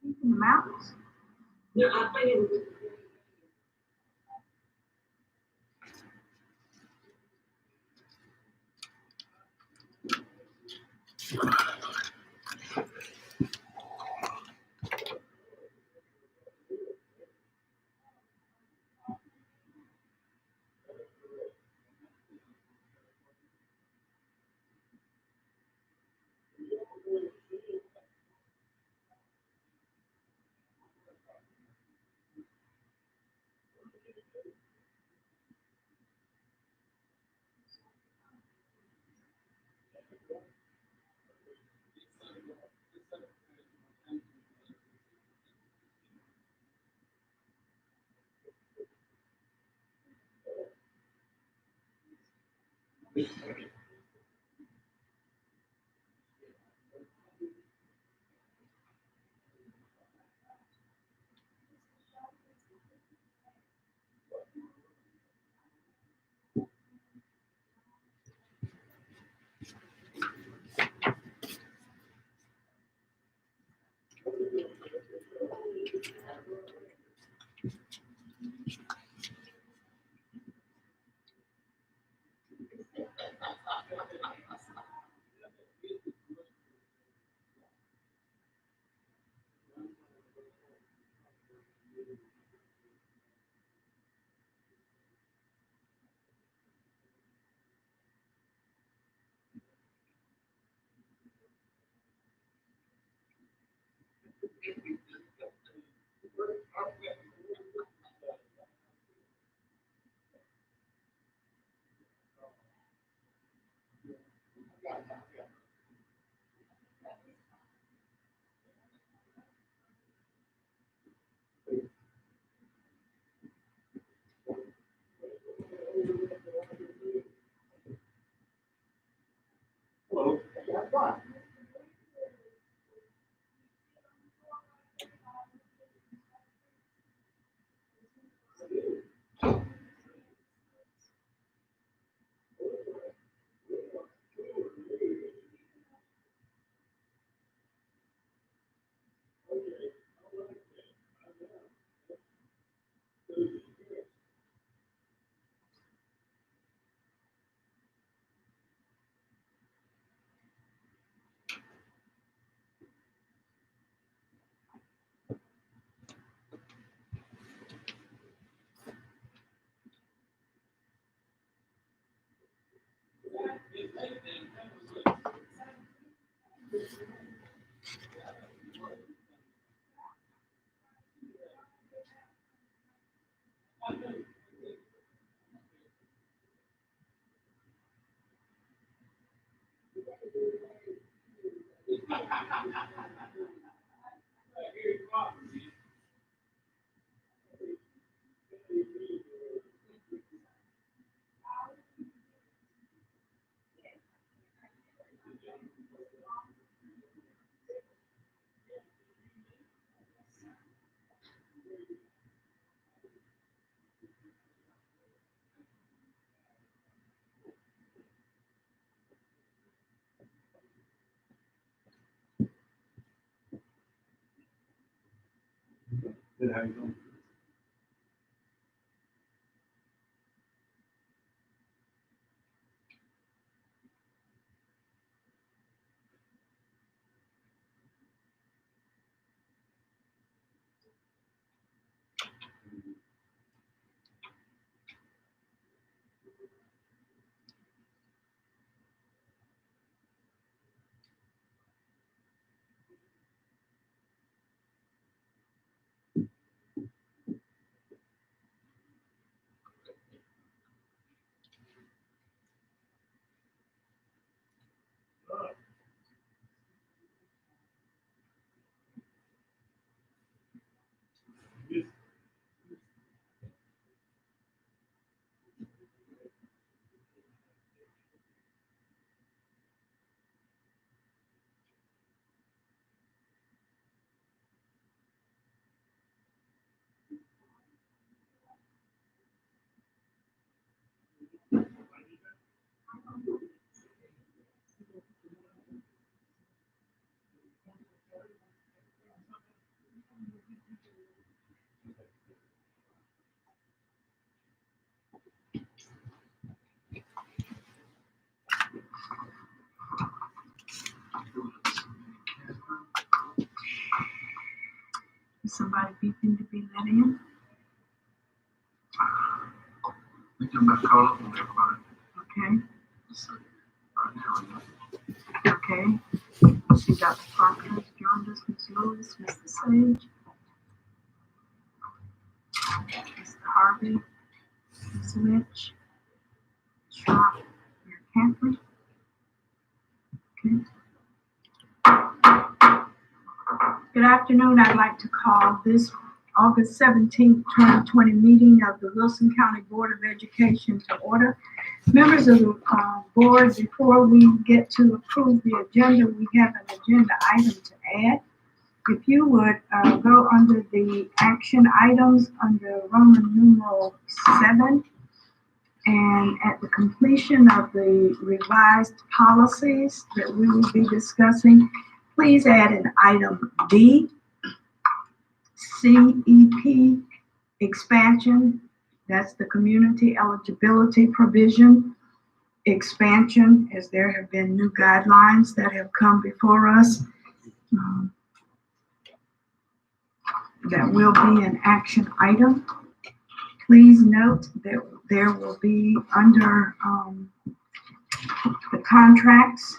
In the mountains. No, I've been in. Hello. Good, how you doing? somebody beeping to be let in? We can back call up on everybody. Okay, Right now, we know. okay. See Dr. Parker has joined us, Ms. Lewis, Mr. Sage, Mr. Harvey, Ms. Lynch, Schrock, Mayor Camper. Okay. Good afternoon. I'd like to call this August 17th, 2020 meeting of the Wilson County Board of Education to order. Members of the board, before we get to approve the agenda, we have an agenda item to add. If you would go under the action items under Roman numeral 7, and at the completion of the revised policies that we will be discussing, please add an item D, CEP expansion. That's the community eligibility provision expansion, as there have been new guidelines that have come before us. That will be an action item. Please note that there will be under the contracts,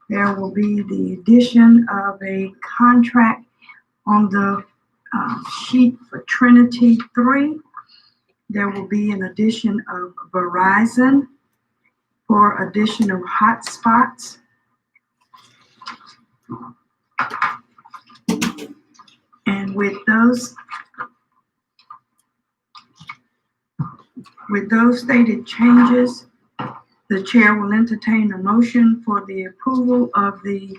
there will be the addition of a contract on the sheet for Trinity 3. There will be an addition of Verizon for addition of hotspots. And with those stated changes, the chair will entertain a motion for the approval of the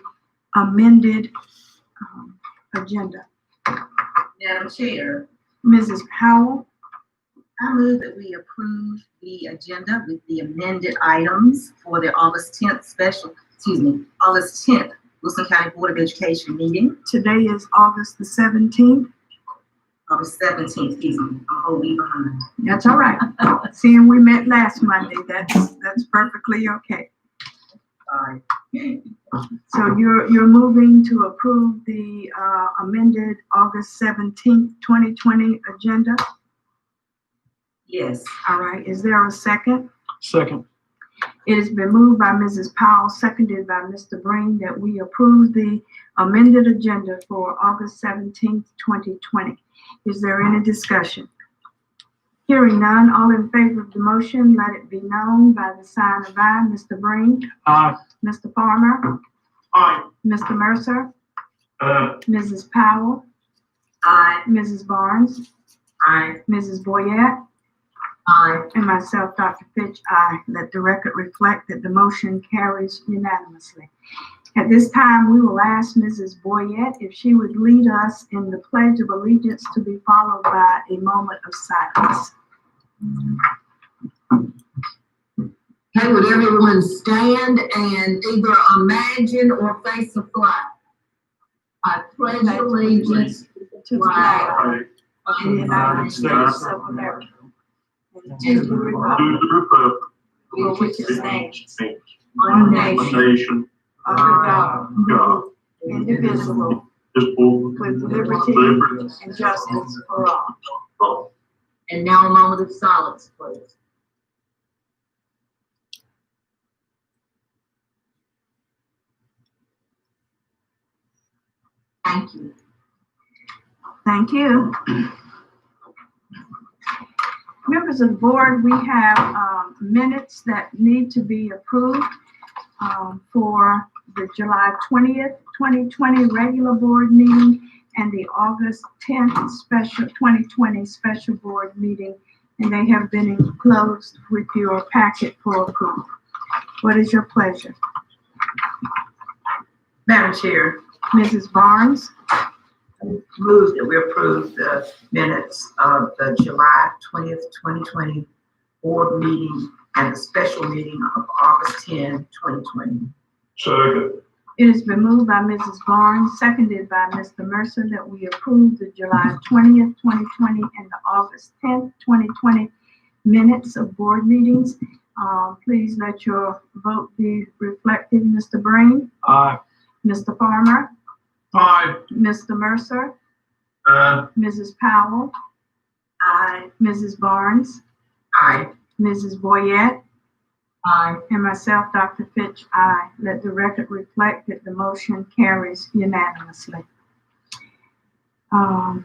amended agenda. Madam Chair, Mrs. Powell, I move that we approve the agenda with the amended items for the August 10th August 10th Wilson County Board of Education meeting, today is August the 17th. August 17th, excuse me, I'm holding behind. That's all right. Seeing we met last Monday, that's perfectly okay. Sorry. So you're moving to approve the amended August 17th, 2020 agenda? Yes. All right, is there a second? Second. It has been moved by Mrs. Powell, seconded by Mr. Breen, that we approve the amended agenda for August 17th, 2020. Is there any discussion? Hearing none, all in favor of the motion, let it be known by the sign of aye. Mr. Breen? Aye. Mr. Farmer? Aye. Mr. Mercer? Mrs. Powell? Aye. Mrs. Barnes? Aye. Mrs. Boyette? Aye. And myself, Dr. Fitch, aye. Let the record reflect that the motion carries unanimously. At this time, we will ask Mrs. Boyette if she would lead us in the Pledge of Allegiance, to be followed by a moment of silence. Okay, would everyone stand and either imagine or face the flag? I pledge allegiance To the flag of the United States of America, and to the republic for which it stands, one nation, under God, indivisible, with liberty and justice for all. And now a moment of silence, please. Thank you. Thank you. Members of the board, we have minutes that need to be approved for the July 20th, 2020 regular board meeting and the August 10th 2020 special board meeting, and they have been enclosed with your packet for approval. What is your pleasure? Madam Chair, Mrs. Barnes? move that we approve the minutes of the July 20th, 2020 board meeting and the special meeting of August 10, 2020. Second. It has been moved by Mrs. Barnes, seconded by Mr. Mercer, that we approve the July 20th, 2020 and the August 10th, 2020 minutes of board meetings. Please let your vote be reflected. Mr. Breen? Aye. Mr. Farmer? Aye. Mr. Mercer? Mrs. Powell, Aye. Mrs. Barnes, Aye. Mrs. Boyette, Aye. and myself, Dr. Fitch, aye. Let the record reflect that the motion carries unanimously.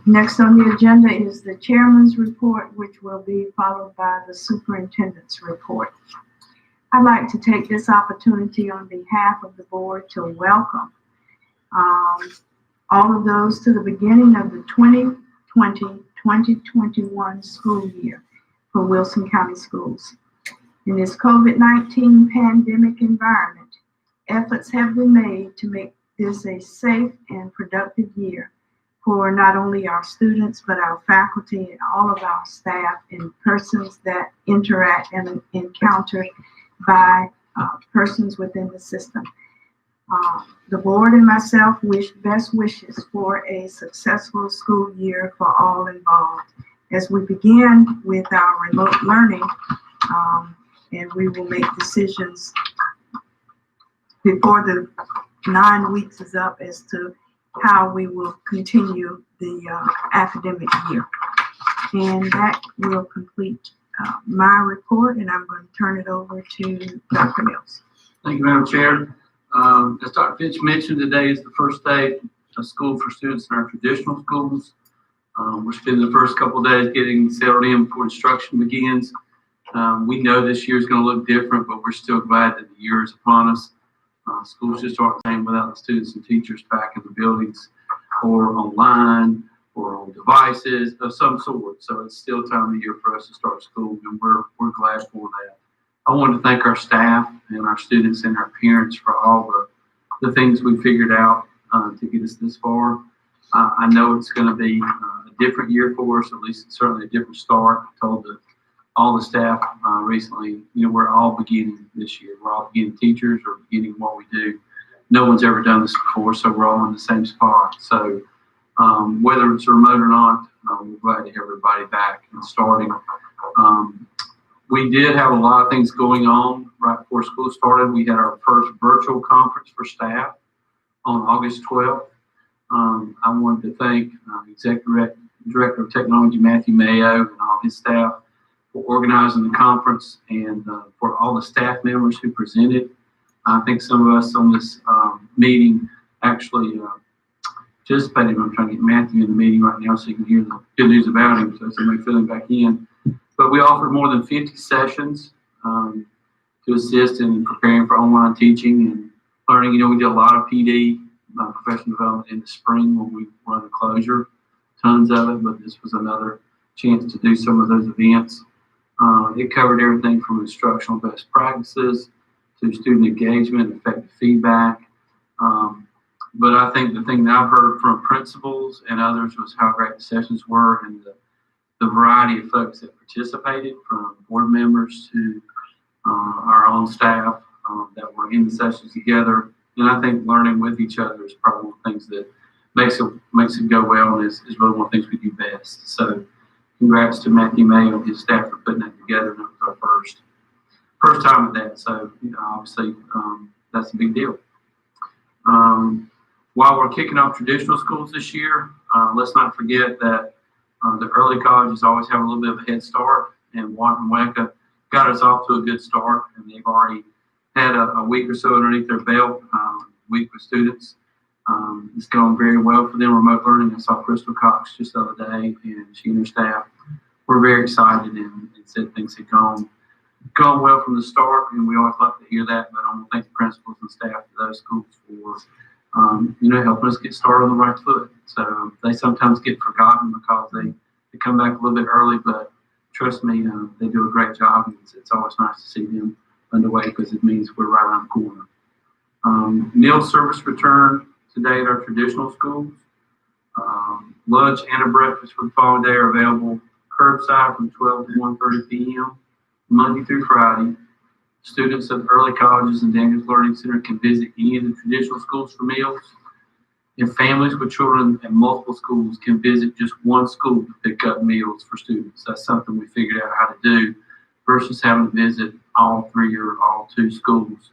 Next on the agenda is the chairman's report, which will be followed by the superintendent's report. I'd like to take this opportunity on behalf of the board to welcome all of those to the beginning of the 2020-2021 school year for Wilson County Schools. In this COVID-19 pandemic environment, efforts have been made to make this a safe and productive year for not only our students, but our faculty and all of our staff and persons that interact and encounter by persons within the system. The board and myself wish best wishes for a successful school year for all involved. As we begin with our remote learning, and we will make decisions before the 9 weeks is up as to how we will continue the academic year. And that will complete my report, and I'm going to turn it over to Dr. Mills. Thank you, Madam Chair. As Dr. Fitch mentioned, today is the first day of school for students in our traditional schools. We're spending the first couple of days getting settled in before instruction begins. We know this year is going to look different, but we're still glad that the year is upon us. Schools just aren't the same without the students and teachers back in the buildings or online or on devices of some sort. So it's still time of the year for us to start school, and we're glad for that. I want to thank our staff and our students and our parents for all the things we figured out to get us this far. I know it's going to be a different year for us, at least certainly a different start. I told all the staff recently, we're all beginning this year. We're all beginning teachers or beginning what we do. No one's ever done this before, so we're all in the same spot. So whether it's remote or not, we're glad to have everybody back and starting. We did have a lot of things going on right before school started. We had our first virtual conference for staff on August 12th. I wanted to thank Executive Director of Technology Matthew Mayo and all his staff for organizing the conference and for all the staff members who presented. I think some of us on this meeting actually participated. I'm trying to get Matthew in the meeting right now so you can hear the good news about him, so somebody filling back in. But we offered more than 50 sessions to assist in preparing for online teaching and learning. We did a lot of PD, professional development, in the spring when we were under closure, tons of it, but this was another chance to do some of those events. It covered everything from instructional best practices to student engagement, effective feedback. But I think the thing that I've heard from principals and others was how great the sessions were and the variety of folks that participated, from board members to our own staff that were in the sessions together. And I think learning with each other is probably one of the things that makes it go well and is really one of the things we do best. So congrats to Matthew May and his staff for putting that together. And that was our first time with that. So obviously that's a big deal. While we're kicking off traditional schools this year, let's not forget that the early colleges always have a little bit of a head start, and Watt and Weka got us off to a good start, and they've already had a week or so underneath their belt, week with students. It's gone very well for them, remote learning. I saw Crystal Cox just the other day, and she and her staff were very excited and said things had gone well from the start, and we always like to hear that. But I want to thank the principals and staff of those schools for helping us get started on the right foot. So they sometimes get forgotten because they come back a little bit early, but trust me, they do a great job. And it's always nice to see them underway because it means we're right around the corner. Meal service returned today at our traditional schools. Lunch and a breakfast for the following day are available curbside from 12 to 1:30 p.m. Monday through Friday. Students of early colleges and Daniels Learning Center can visit any of the traditional schools for meals. And families with children at multiple schools can visit just one school to pick up meals for students. That's something we figured out how to do versus having to visit all 3 or all 2 schools.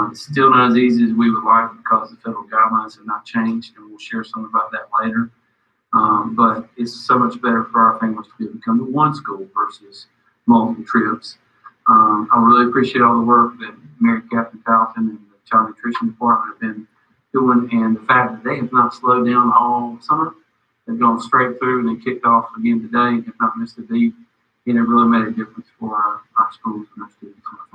It's still not as easy as we would like because the federal guidelines have not changed, and we'll share some about that later. But it's so much better for our families to be able to come to one school versus multiple trips. I really appreciate all the work that Mary Catherine Carlton and the Child Nutrition Department have been doing, and the fact that they have not slowed down all summer. They've gone straight through and they kicked off again today, have not missed a beat, and it really made a difference for our schools and our students and our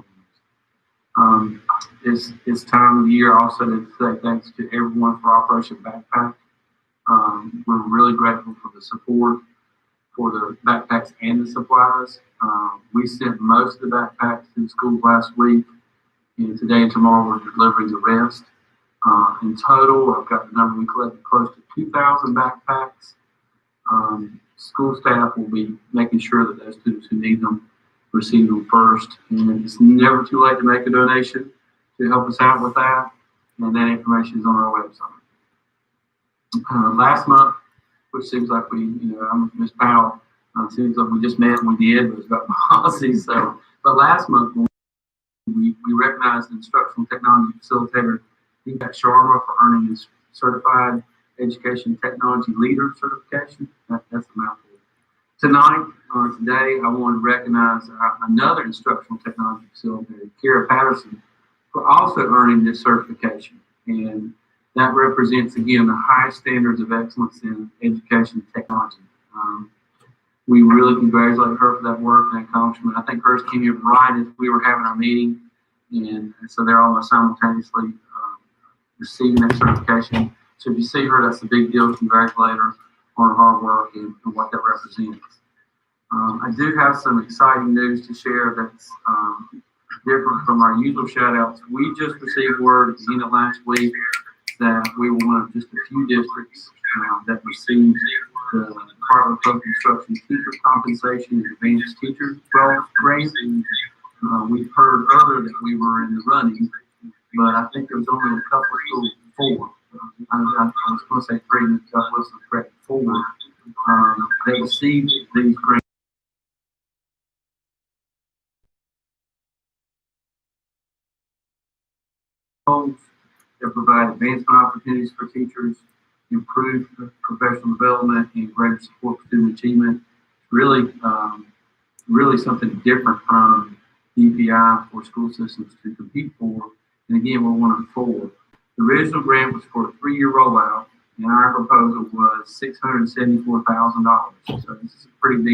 families. It's time of the year also to say thanks to everyone for Operation Backpack. We're really grateful for the support for the backpacks and the supplies. We sent most of the backpacks to the schools last week, and today and tomorrow we're delivering the rest. In total, I've got the number, we collected close to 2,000 backpacks. School staff will be making sure that those students who need them receive them first. And it's never too late to make a donation to help us out with that. And that information is on our website. Last month, which seems like Ms. Powell, seems like we just met and we did, but it's about policy. So, but last month, we recognized the instructional technology facilitator, Deepak Sharma, for earning his certified education technology leader certification. That's the mouthful. Tonight, today, I want to recognize another instructional technology facilitator, Kara Patterson, for also earning this certification. And that represents, again, the highest standards of excellence in education and technology. We really congratulate her for that work and accomplishment. I think hers came in right as we were having our meeting, and so they're almost simultaneously receiving that certification. So if you see her, that's a big deal. Congratulate her on her hard work and what that represents. I do have some exciting news to share that's different from our usual shout outs. We just received word at the end of last week that we were one of just a few districts that received the Department of Public Instruction Teacher Compensation and Advanced Teacher Grant. We've heard earlier that we were in the running, but I think there was only a couple of schools, 4. I was going to say 3, but I wasn't correct, 4. They received these grants. That provide advancement opportunities for teachers, improve professional development, and greater support for student achievement. Really, really something different from DPI for school systems to compete for. And again, we're one of 4. The original grant was for a 3-year rollout, and our proposal was $674,000. So this is a pretty big